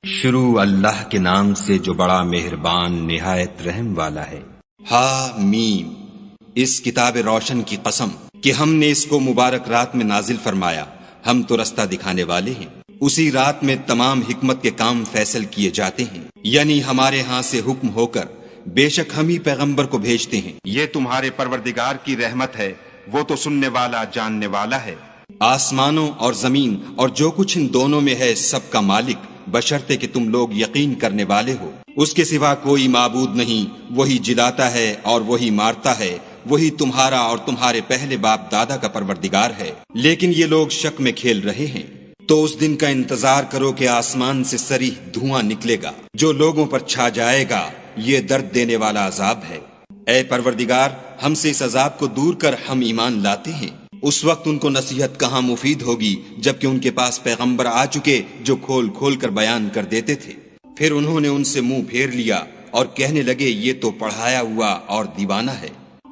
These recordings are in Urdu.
شروع اللہ کے نام سے جو بڑا مہربان نہایت رحم والا ہے۔ ہا میم، اس کتاب روشن کی قسم کہ ہم نے اس کو مبارک رات میں نازل فرمایا، ہم تو رستہ دکھانے والے ہیں۔ اسی رات میں تمام حکمت کے کام فیصل کیے جاتے ہیں، یعنی ہمارے ہاں سے حکم ہو کر بے شک ہم ہی پیغمبر کو بھیجتے ہیں۔ یہ تمہارے پروردگار کی رحمت ہے، وہ تو سننے والا جاننے والا ہے۔ آسمانوں اور زمین اور جو کچھ ان دونوں میں ہے سب کا مالک، بشرطے کہ تم لوگ یقین کرنے والے ہو۔ اس کے سوا کوئی معبود نہیں، وہی جلاتا ہے اور وہی مارتا ہے، وہی تمہارا اور تمہارے پہلے باپ دادا کا پروردگار ہے، لیکن یہ لوگ شک میں کھیل رہے ہیں۔ تو اس دن کا انتظار کرو کہ آسمان سے صریح دھواں نکلے گا جو لوگوں پر چھا جائے گا، یہ درد دینے والا عذاب ہے۔ اے پروردگار، ہم سے اس عذاب کو دور کر، ہم ایمان لاتے ہیں۔ اس وقت ان کو نصیحت کہاں مفید ہوگی جبکہ ان کے پاس پیغمبر آ چکے جو کھول کھول کر بیان کر دیتے تھے۔ پھر انہوں نے ان سے منہ پھیر لیا اور کہنے لگے یہ تو پڑھایا ہوا اور دیوانہ ہے۔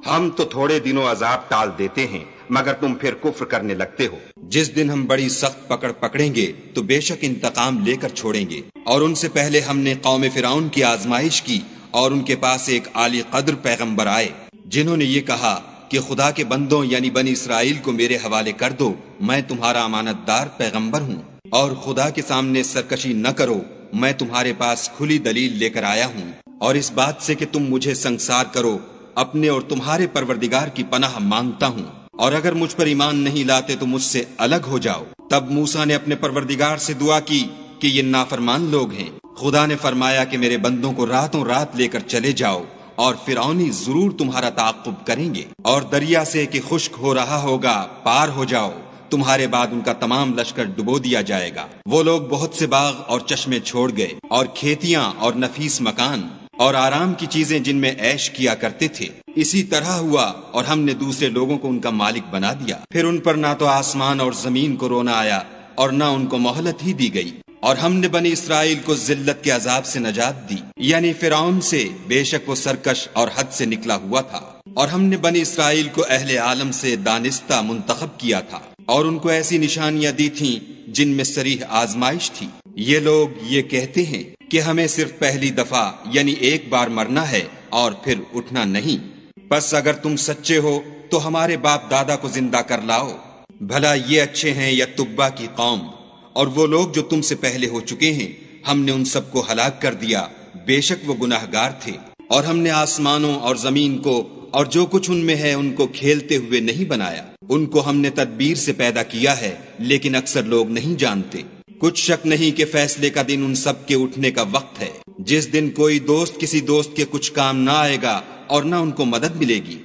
ہم تو تھوڑے دنوں عذاب ٹال دیتے ہیں مگر تم پھر کفر کرنے لگتے ہو۔ جس دن ہم بڑی سخت پکڑ پکڑیں گے تو بے شک انتقام لے کر چھوڑیں گے۔ اور ان سے پہلے ہم نے قوم فرعون کی آزمائش کی اور ان کے پاس ایک عالی قدر پیغمبر آئے جنہوں نے یہ کہا کہ خدا کے بندوں یعنی بنی اسرائیل کو میرے حوالے کر دو، میں تمہارا امانت دار پیغمبر ہوں، اور خدا کے سامنے سرکشی نہ کرو، میں تمہارے پاس کھلی دلیل لے کر آیا ہوں، اور اس بات سے کہ تم مجھے سنگسار کرو اپنے اور تمہارے پروردگار کی پناہ مانگتا ہوں، اور اگر مجھ پر ایمان نہیں لاتے تو مجھ سے الگ ہو جاؤ۔ تب موسیٰ نے اپنے پروردگار سے دعا کی کہ یہ نافرمان لوگ ہیں۔ خدا نے فرمایا کہ میرے بندوں کو راتوں رات لے کر چلے جاؤ، اور فرعونی ضرور تمہارا تعاقب کریں گے، اور دریا سے کہ خشک ہو رہا ہوگا پار ہو جاؤ، تمہارے بعد ان کا تمام لشکر ڈبو دیا جائے گا۔ وہ لوگ بہت سے باغ اور چشمے چھوڑ گئے، اور کھیتیاں اور نفیس مکان اور آرام کی چیزیں جن میں عیش کیا کرتے تھے۔ اسی طرح ہوا اور ہم نے دوسرے لوگوں کو ان کا مالک بنا دیا۔ پھر ان پر نہ تو آسمان اور زمین کو رونا آیا اور نہ ان کو مہلت ہی دی گئی، اور ہم نے بنی اسرائیل کو ذلت کے عذاب سے نجات دی، یعنی فرعون سے، بے شک وہ سرکش اور حد سے نکلا ہوا تھا۔ اور ہم نے بنی اسرائیل کو اہل عالم سے دانستہ منتخب کیا تھا، اور ان کو ایسی نشانیاں دی تھیں جن میں صریح آزمائش تھی۔ یہ لوگ یہ کہتے ہیں کہ ہمیں صرف پہلی دفعہ یعنی ایک بار مرنا ہے اور پھر اٹھنا نہیں۔ بس اگر تم سچے ہو تو ہمارے باپ دادا کو زندہ کر لاؤ، بھلا یہ اچھے ہیں یا تبا کی قوم؟ اور وہ لوگ جو تم سے پہلے ہو چکے ہیں ہم نے ان سب کو ہلاک کر دیا، بے شک وہ گناہگار تھے۔ اور ہم نے آسمانوں اور زمین کو اور جو کچھ ان میں ہے ان کو کھیلتے ہوئے نہیں بنایا، ان کو ہم نے تدبیر سے پیدا کیا ہے، لیکن اکثر لوگ نہیں جانتے۔ کچھ شک نہیں کہ فیصلے کا دن ان سب کے اٹھنے کا وقت ہے، جس دن کوئی دوست کسی دوست کے کچھ کام نہ آئے گا اور نہ ان کو مدد ملے گی،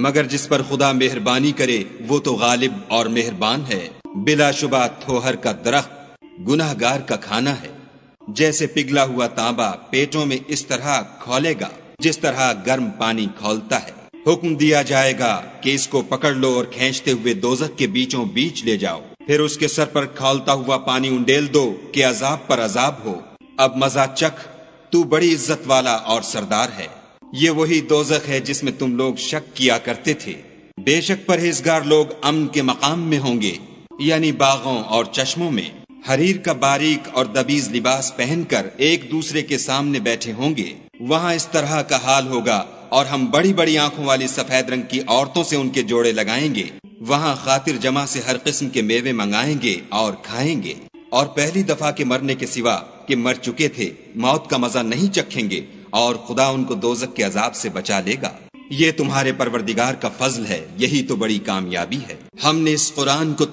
مگر جس پر خدا مہربانی کرے وہ تو غالب اور مہربان ہے۔ بلا شبہ تھوہر کا درخت گناہگار کا کھانا ہے، جیسے پگھلا ہوا تانبا پیٹوں میں اس طرح کھولے گا جس طرح گرم پانی کھولتا ہے۔ حکم دیا جائے گا کہ اس کو پکڑ لو اور کھینچتے ہوئے دوزخ کے بیچوں بیچ لے جاؤ، پھر اس کے سر پر کھولتا ہوا پانی انڈیل دو کہ عذاب پر عذاب ہو۔ اب مزہ چکھ، تو بڑی عزت والا اور سردار ہے۔ یہ وہی دوزخ ہے جس میں تم لوگ شک کیا کرتے تھے۔ بے شک پرہیزگار لوگ امن کے مقام میں ہوں گے، یعنی باغوں اور چشموں میں، حریر کا باریک اور دبیز لباس پہن کر ایک دوسرے کے سامنے بیٹھے ہوں گے۔ وہاں اس طرح کا حال ہوگا، اور ہم بڑی بڑی آنکھوں والی سفید رنگ کی عورتوں سے ان کے جوڑے لگائیں گے۔ وہاں خاطر جمع سے ہر قسم کے میوے منگائیں گے اور کھائیں گے، اور پہلی دفعہ کے مرنے کے سوا کہ مر چکے تھے موت کا مزہ نہیں چکھیں گے، اور خدا ان کو دوزخ کے عذاب سے بچا لے گا۔ یہ تمہارے پروردگار کا فضل ہے، یہی تو بڑی کامیابی ہے۔ ہم نے اس قرآن کو